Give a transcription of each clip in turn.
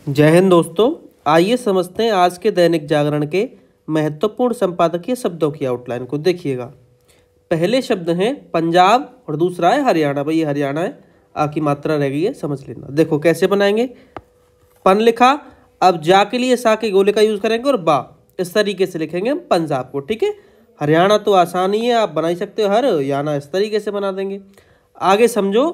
जय हिंद दोस्तों। आइए समझते हैं आज के दैनिक जागरण के महत्वपूर्ण संपादकीय शब्दों की आउटलाइन को। देखिएगा, पहले शब्द हैं पंजाब और दूसरा है हरियाणा। भाई ये हरियाणा है, आ की मात्रा रह गई है, समझ लेना। देखो कैसे बनाएंगे। पन लिखा, अब जा के लिए सा के गोले का यूज करेंगे और बा इस तरीके से लिखेंगे हम पंजाब को। ठीक है, हरियाणा तो आसान ही है, आप बना ही सकते हो। हरियाणा इस तरीके से बना देंगे। आगे समझो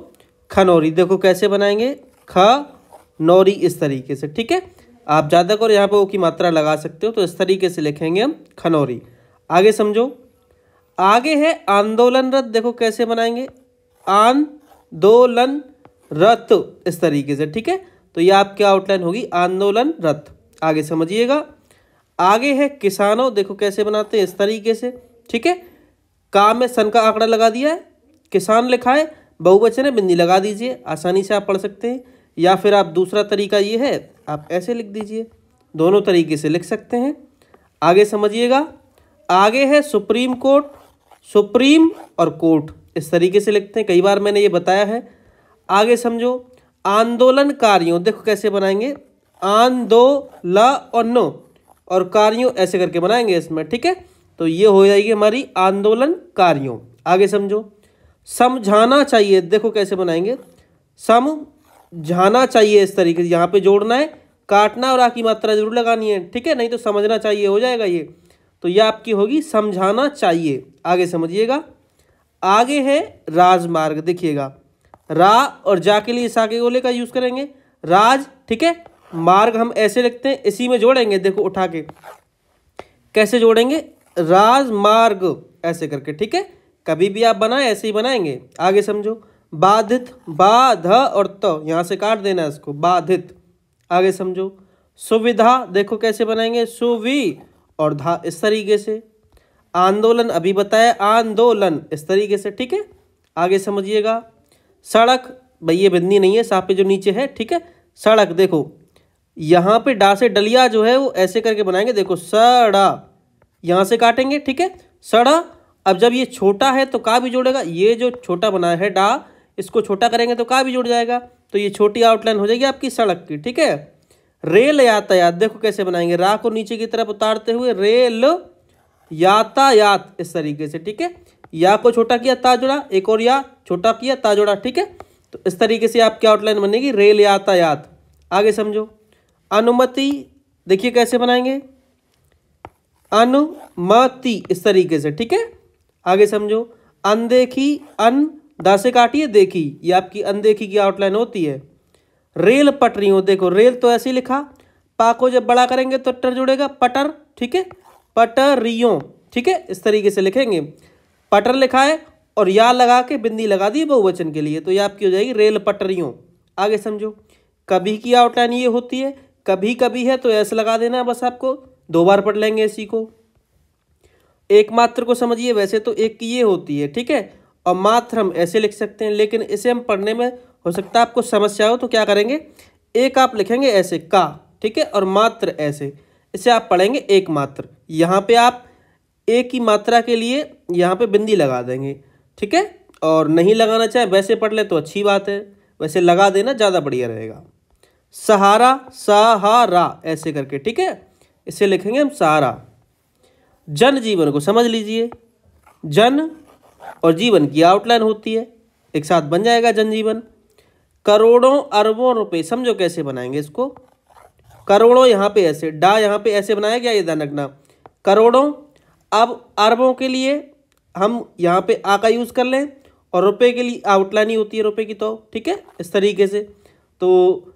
खनौरी। देखो कैसे बनाएंगे, ख नौरी इस तरीके से। ठीक है, आप ज़्यादा कर यहाँ पे ओ की मात्रा लगा सकते हो, तो इस तरीके से लिखेंगे हम खनौरी। आगे समझो, आगे है आंदोलन रथ। देखो कैसे बनाएंगे, आंदोलन रथ इस तरीके से। ठीक है, तो ये आपकी आउटलाइन होगी आंदोलन रथ। आगे समझिएगा, आगे है किसानों। देखो कैसे बनाते हैं इस तरीके से। ठीक है, का में सन का आंकड़ा लगा दिया है, किसान लिखा है, बहुवचन है, बिंदी लगा दीजिए। आसानी से आप पढ़ सकते हैं। या फिर आप दूसरा तरीका ये है, आप ऐसे लिख दीजिए। दोनों तरीके से लिख सकते हैं। आगे समझिएगा, आगे है सुप्रीम कोर्ट। सुप्रीम और कोर्ट इस तरीके से लिखते हैं, कई बार मैंने ये बताया है। आगे समझो आंदोलनकारियों। देखो कैसे बनाएंगे, आंदोलन और कार्यों ऐसे करके बनाएंगे इसमें। ठीक है, तो ये हो जाएगी हमारी आंदोलनकारियों। आगे समझो समझाना चाहिए। देखो कैसे बनाएंगे, समझाना चाहिए इस तरीके से। यहाँ पे जोड़ना है, काटना और आ की मात्रा जरूर लगानी है। ठीक है, नहीं तो समझना चाहिए हो जाएगा ये। तो ये आपकी होगी समझाना चाहिए। आगे समझिएगा, आगे है राजमार्ग। देखिएगा, रा और जा के लिए सा के गोले का यूज करेंगे, राज। ठीक है, मार्ग हम ऐसे लिखते हैं, इसी में जोड़ेंगे। देखो उठा के कैसे जोड़ेंगे, राजमार्ग ऐसे करके। ठीक है, कभी भी आप बनाए ऐसे ही बनाएंगे। आगे समझो बाधित, बाध और तो यहाँ से काट देना है इसको, बाधित। आगे समझो सुविधा। देखो कैसे बनाएंगे, सुवि और धा इस तरीके से। आंदोलन अभी बताया, आंदोलन इस तरीके से। ठीक है, आगे समझिएगा सड़क। भाई ये बिंदी नहीं है, साफ पे जो नीचे है। ठीक है, सड़क। देखो यहाँ पे डा से डलिया जो है वो ऐसे करके बनाएंगे। देखो सड़ा, यहाँ से काटेंगे। ठीक है, सड़ा। अब जब ये छोटा है तो का भी जोड़ेगा। ये जो छोटा बना है डा, इसको छोटा करेंगे तो का भी जुड़ जाएगा। तो ये छोटी आउटलाइन हो जाएगी आपकी सड़क की। ठीक है, रेल यातायात। देखो कैसे बनाएंगे, रा को नीचे की तरफ उतारते हुए रेल यातायात इस तरीके से। ठीक है, या को छोटा किया, ता जोड़ा, एक और या छोटा किया, ता जोड़ा। ठीक है, तो इस तरीके से आपकी आउटलाइन बनेगी रेल यातायात। आगे समझो अनुमति। देखिए कैसे बनाएंगे, अनुमति इस तरीके से। ठीक है, आगे समझो अनदेखी, अन दा से काटिए, देखी, ये आपकी अनदेखी की आउटलाइन होती है। रेल पटरियों। देखो रेल तो ऐसे ही लिखा, पा को जब बड़ा करेंगे तो टर जुड़ेगा, पटर। ठीक है, पटरियों। ठीक है, इस तरीके से लिखेंगे। पटर लिखा है और या लगा के बिंदी लगा दी बहुवचन के लिए, तो ये आपकी हो जाएगी रेल पटरियों। आगे समझो कभी की आउटलाइन ये होती है, कभी कभी है तो ऐसे लगा देना, बस आपको 2 बार पढ़ लेंगे इसी को। एक मात्र को समझिए, वैसे तो एक की ये होती है। ठीक है, और मात्र हम ऐसे लिख सकते हैं, लेकिन इसे हम पढ़ने में हो सकता है आपको समस्या हो, तो क्या करेंगे, एक आप लिखेंगे ऐसे का। ठीक है, और मात्र ऐसे, इसे आप पढ़ेंगे एक मात्र। यहाँ पे आप एक की मात्रा के लिए यहाँ पे बिंदी लगा देंगे। ठीक है, और नहीं लगाना चाहे वैसे पढ़ ले तो अच्छी बात है, वैसे लगा देना ज़्यादा बढ़िया रहेगा। सहारा, सहारा ऐसे करके। ठीक है, इसे लिखेंगे हम सहारा। जन जीवन को समझ लीजिए, जन और जीवन की आउटलाइन होती है, एक साथ बन जाएगा जनजीवन। करोड़ों अरबों रुपए। समझो कैसे बनाएंगे इसको, करोड़ों यहाँ पे ऐसे, डा यहाँ पे ऐसे बनाया गया, ये ध्यान रखना, करोड़ों। अब अरबों के लिए हम यहाँ पे आ का यूज कर लें, और रुपए के लिए आउटलाइन ही होती है रुपए की। तो ठीक है, इस तरीके से, तो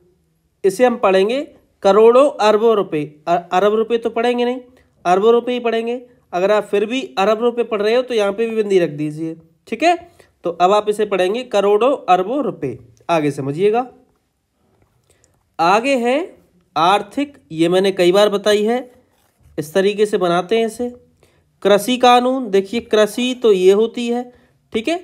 इसे हम पढ़ेंगे करोड़ों अरबों रुपए। अरब रुपए तो पढ़ेंगे नहीं, अरबों रुपए ही पढ़ेंगे। अगर आप फिर भी अरब रुपए पढ़ रहे हो तो यहाँ पे भी बिंदी रख दीजिए। ठीक है, तो अब आप इसे पढ़ेंगे करोड़ों अरबों रुपए। आगे समझिएगा, आगे है आर्थिक। ये मैंने कई बार बताई है, इस तरीके से बनाते हैं इसे। कृषि कानून। देखिए कृषि तो ये होती है। ठीक है,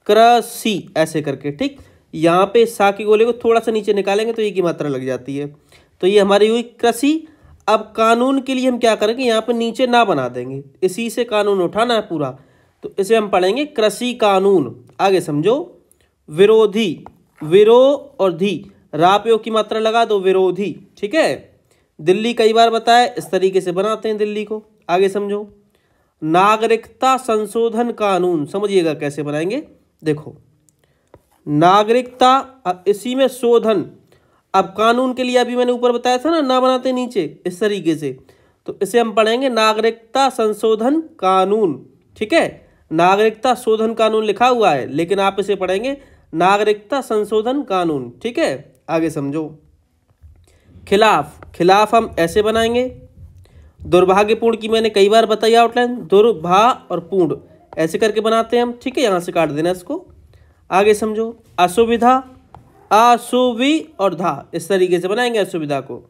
कृषि ऐसे करके। ठीक, यहाँ पे सा के गोले को थोड़ा सा नीचे निकालेंगे तो ये की मात्रा लग जाती है, तो ये हमारी हुई कृषि। अब कानून के लिए हम क्या करेंगे, यहाँ पे नीचे ना बना देंगे, इसी से कानून उठाना है पूरा, तो इसे हम पढ़ेंगे कृषि कानून। आगे समझो विरोधी, विरो और धी। रापयोग की मात्रा लगा दो, विरोधी। ठीक है, दिल्ली कई बार बताया, इस तरीके से बनाते हैं दिल्ली को। आगे समझो, नागरिकता संशोधन कानून, समझिएगा कैसे बनाएंगे। देखो, नागरिकता, अब इसी में शोधन, अब कानून के लिए अभी मैंने ऊपर बताया था ना बनाते नीचे, इस तरीके से, तो इसे हम पढ़ेंगे नागरिकता संशोधन कानून। ठीक है, नागरिकता शोधन कानून लिखा हुआ है, लेकिन आप इसे पढ़ेंगे नागरिकता संशोधन कानून। ठीक है, आगे समझो, खिलाफ, खिलाफ हम ऐसे बनाएंगे। दुर्भाग्यपूर्ण की मैंने कई बार बताई आउटलाइन, दुर्भा और पूर्ण ऐसे करके बनाते हैं हम। ठीक है, यहां से काट देना इसको। आगे समझो, असुविधा, असुवि और धा, इस तरीके से बनाएंगे असुविधा को।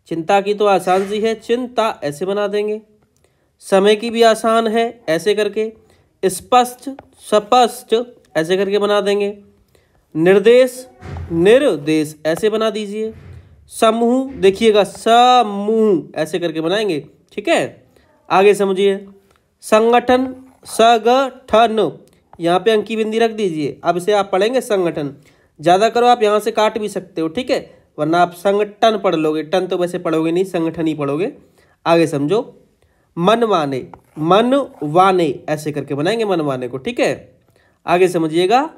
चिंता की तो आसान सी है, चिंता ऐसे बना देंगे। समय की भी आसान है, ऐसे करके। स्पष्ट, स्पष्ट ऐसे करके बना देंगे। निर्देश, निर्देश ऐसे बना दीजिए। समूह, देखिएगा समूह ऐसे करके बनाएंगे। ठीक है, आगे समझिए, संगठन, संगठन, यहाँ पे अंकी बिंदी रख दीजिए। अब इसे आप पढ़ेंगे संगठन, ज्यादा करो आप यहाँ से काट भी सकते हो। ठीक है, वरना आप संगठन पढ़ लोगे, टन तो वैसे पढ़ोगे नहीं, संगठन ही पढ़ोगे। आगे समझो, मनमाने, मनवाने ऐसे करके बनाएंगे मनमाने को। ठीक है, आगे समझिएगा,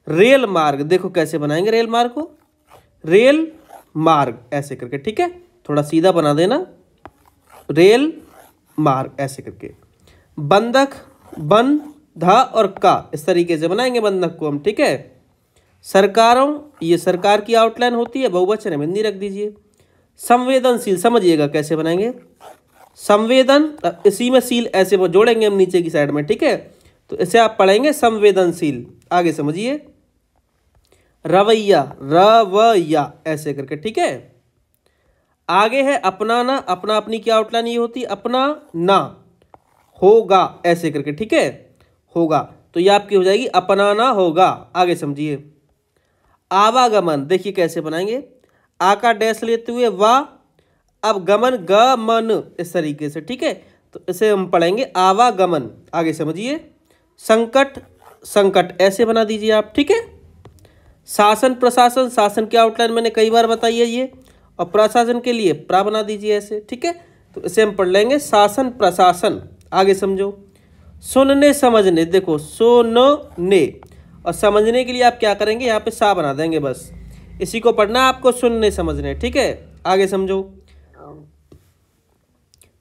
रेल मार्ग, देखो कैसे बनाएंगे रेल मार्ग को, रेल मार्ग ऐसे करके। ठीक है, थोड़ा सीधा बना देना, रेल मार्ग ऐसे करके। बंधक, बन, धा और का, इस तरीके से बनाएंगे बंधक को हम। ठीक है, सरकारों, ये सरकार की आउटलाइन होती है, बहुवचन है, बिंदी रख दीजिए। संवेदनशील, समझिएगा कैसे बनाएंगे, संवेदन, इसी में सील ऐसे जोड़ेंगे हम नीचे की साइड में। ठीक है, तो इसे आप पढ़ेंगे संवेदनशील। आगे समझिए, रवैया, रवैया ऐसे करके। ठीक है, आगे है अपनाना, अपना अपनी क्या आउटलाइन ये होती है, अपना ना, होगा ऐसे करके। ठीक है, होगा, तो ये आपकी हो जाएगी अपनाना होगा। आगे समझिए, आवागमन, देखिए कैसे बनाएंगे, आ का डैश लेते हुए वा, अब गमन, गमन इस तरीके से। ठीक है, तो इसे हम पढ़ेंगे आवागमन। आगे समझिए, संकट, संकट ऐसे बना दीजिए आप। ठीक है, शासन, प्रशासन, शासन की आउटलाइन मैंने कई बार बताई है ये, और प्रशासन के लिए प्रा बना दीजिए ऐसे। ठीक है, तो इसे हम पढ़ लेंगे शासन, प्रशासन। आगे समझो, सुनने समझने, देखो सुनने और समझने के लिए आप क्या करेंगे, यहाँ पे सा बना देंगे बस, इसी को पढ़ना आपको, सुनने समझने। ठीक है, आगे समझो,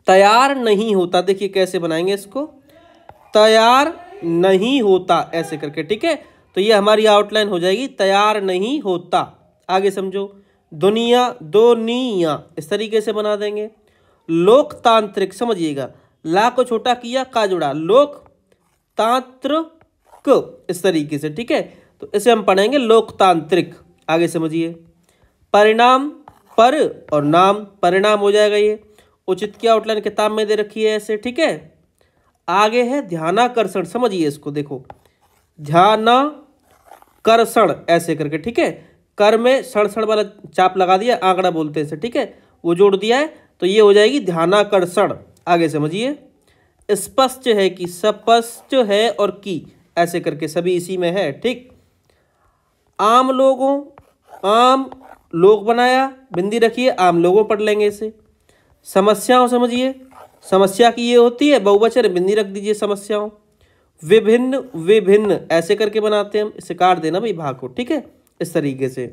तैयार नहीं होता, देखिए कैसे बनाएंगे इसको, तैयार नहीं होता ऐसे करके। ठीक है, तो ये हमारी आउटलाइन हो जाएगी, तैयार नहीं होता। आगे समझो, दुनिया, दुनिया इस तरीके से बना देंगे। लोकतांत्रिक, समझिएगा, ला को छोटा किया, का जुड़ा, लोकतांत्रिक इस तरीके से। ठीक है, तो इसे हम पढ़ेंगे लोकतांत्रिक। आगे समझिए, परिणाम, पर और नाम, परिणाम हो जाएगा ये। उचित की आउटलाइन किताब में दे रखी है ऐसे। ठीक है, आगे है ध्यानाकर्षण, समझिए इसको, देखो ध्यानाकर्षण ऐसे करके। ठीक है, कर में सड़सड़ वाला चाप लगा दिया, आंकड़ा बोलते हैं इसे। ठीक है, वो जोड़ दिया है, तो ये हो जाएगी ध्यानाकर्षण। आगे समझिए, स्पष्ट है कि, स्पष्ट है और की ऐसे करके, सभी इसी में है। ठीक, आम लोगों, आम लोग बनाया, बिंदी रखिए, आम लोगों पढ़ लेंगे इसे। समस्याओं, समझिए, समस्या की ये होती है बहुवचन, बिंदी रख दीजिए समस्याओं। विभिन्न, विभिन्न ऐसे करके बनाते हैं हम, इसे काट देना भाई भाग को। ठीक है, इस तरीके से।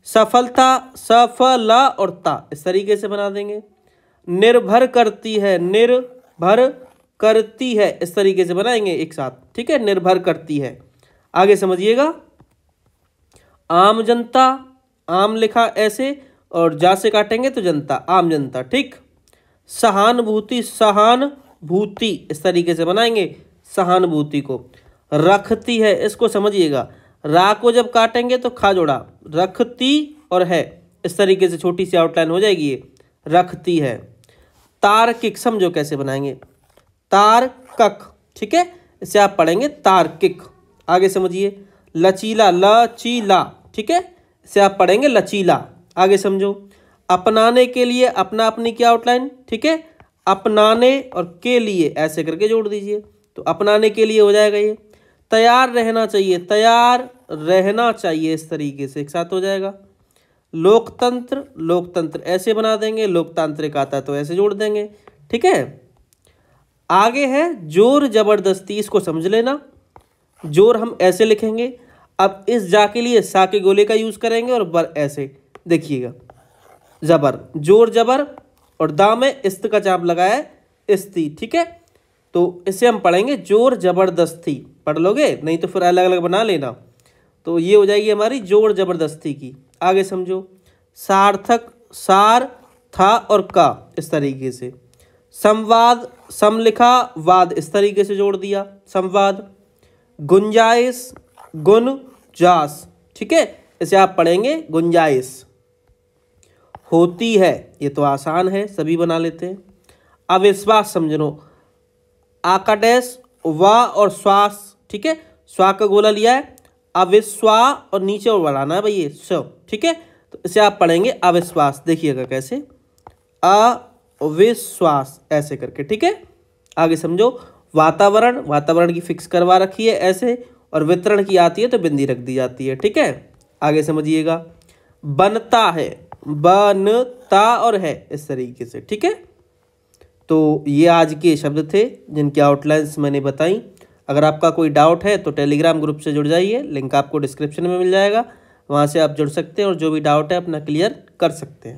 सफलता, सफला और ता इस तरीके से बना देंगे। निर्भर करती है, निर्भर करती है इस तरीके से बनाएंगे एक साथ। ठीक है, निर्भर करती है। आगे समझिएगा, आम जनता, आम लिखा ऐसे और जा से काटेंगे तो जनता, आम जनता। ठीक, सहानुभूति, सहानुभूति इस तरीके से बनाएंगे, सहानुभूति को। रखती है, इसको समझिएगा, रा को जब काटेंगे तो खा जोड़ा, रखती और है इस तरीके से छोटी सी आउटलाइन हो जाएगी ये, रखती है। तार्किक, समझो कैसे बनाएंगे, तार्कक। ठीक है, इसे आप पढ़ेंगे तार्किक। आगे समझिए, लचीला, लचीला। ठीक है, इसे आप पढ़ेंगे लचीला। आगे समझो, अपनाने के लिए, अपना अपनी क्या आउटलाइन। ठीक है, अपनाने और के लिए ऐसे करके जोड़ दीजिए, तो अपनाने के लिए हो जाएगा ये। तैयार रहना चाहिए, तैयार रहना चाहिए इस तरीके से एक साथ हो जाएगा। लोकतंत्र, लोकतंत्र ऐसे बना देंगे, लोकतांत्रिक आता है तो ऐसे जोड़ देंगे। ठीक है, आगे है जोर जबरदस्ती, इसको समझ लेना। जोर हम ऐसे लिखेंगे। अब इस जा के लिए सा के गोले का यूज करेंगे और बर ऐसे देखिएगा, जबर, जोर जबर, और दा में इस्त का चाप लगाया है, इस्ती। ठीक है, तो इसे हम पढ़ेंगे जोर जबरदस्ती। पढ़ लोगे, नहीं तो फिर अलग अलग बना लेना। तो ये हो जाएगी हमारी जोर जबरदस्ती की। आगे समझो, सार्थक, सार, था और का, इस तरीके से। संवाद, सम लिखा, वाद इस तरीके से जोड़ दिया, संवाद। गुंजाइश, गुन जास। ठीक है, इसे आप पढ़ेंगे गुंजाइश। होती है, ये तो आसान है, सभी बना लेते हैं। अविश्वास समझो, आकाडेश, वा और श्वास। ठीक है, स्वा का गोला लिया है, अविश्वा और नीचे और बढ़ाना है भाई ये स। ठीक है, तो इसे आप पढ़ेंगे अविश्वास। देखिएगा कैसे, अविश्वास ऐसे करके। ठीक है, आगे समझो, वातावरण, वातावरण की फिक्स करवा रखी है ऐसे, और वितरण की आती है तो बिंदी रख दी जाती है। ठीक है, आगे समझिएगा, बनता है, बनता और है, इस तरीके से। ठीक है, तो ये आज के शब्द थे जिनकी आउटलाइंस मैंने बताई। अगर आपका कोई डाउट है तो टेलीग्राम ग्रुप से जुड़ जाइए, लिंक आपको डिस्क्रिप्शन में मिल जाएगा, वहाँ से आप जुड़ सकते हैं और जो भी डाउट है अपना क्लियर कर सकते हैं।